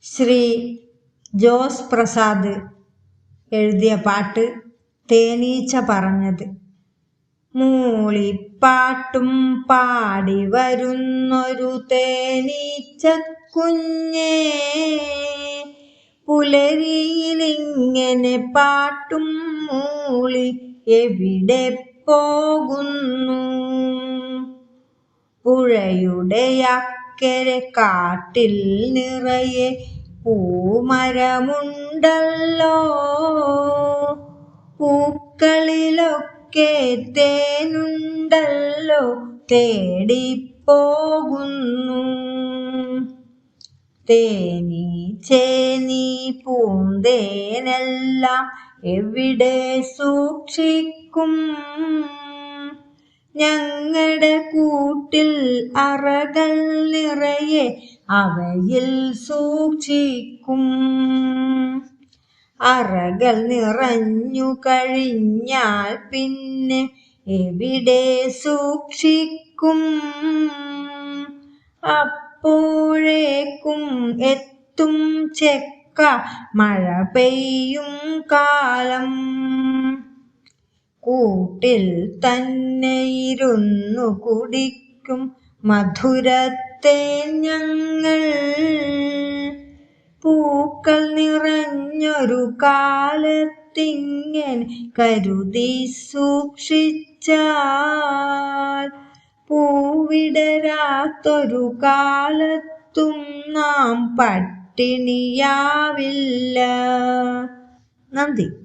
ശ്രീ ജോസ് പ്രസാദ് എഴുതിയ പാട്ട് തേനീച്ച പറഞ്ഞത്. മൂളിപ്പാട്ടും പാടി വരുന്നൊരു തേനീച്ചക്കുഞ്ഞേ, പുലരിയിലിങ്ങനെ പാട്ടും മൂളി എവിടെ പോകുന്നു? പുഴയുടെ അക്കരെ കാട്ടിൽ നിറയെ പൂമരമുണ്ടല്ലോ, പൂക്കളിലൊക്കെ തേനുണ്ടല്ലോ, തേടിപ്പോകുന്നു. തേനീച്ചേ, നീ പൂന്തേനെല്ലാം എവിടെ സൂക്ഷിക്കും? ഞങ്ങളുടെ കൂട്ടിൽ അറകൾ നിറയെ അവയിൽ സൂക്ഷിക്കും. അറകൾ നിറഞ്ഞു കഴിഞ്ഞാൽ പിന്നെ എവിടെ സൂക്ഷിക്കും? അപ്പോഴേക്കും എത്തും ചെക്ക മഴ പെയ്യും കാലം. കൂട്ടിൽ തന്നെ ഇരുന്നു കുടിക്കും മധുരത്തേൻ ഞങ്ങൾ. പൂക്കൾ നിറഞ്ഞൊരു കാലത്തിങ്ങനെ കരുതി സൂക്ഷിച്ചാൽ, പൂവിടരാത്തൊരു കാലത്തും നാം പട്ടിണിയാവില്ല. നന്ദി.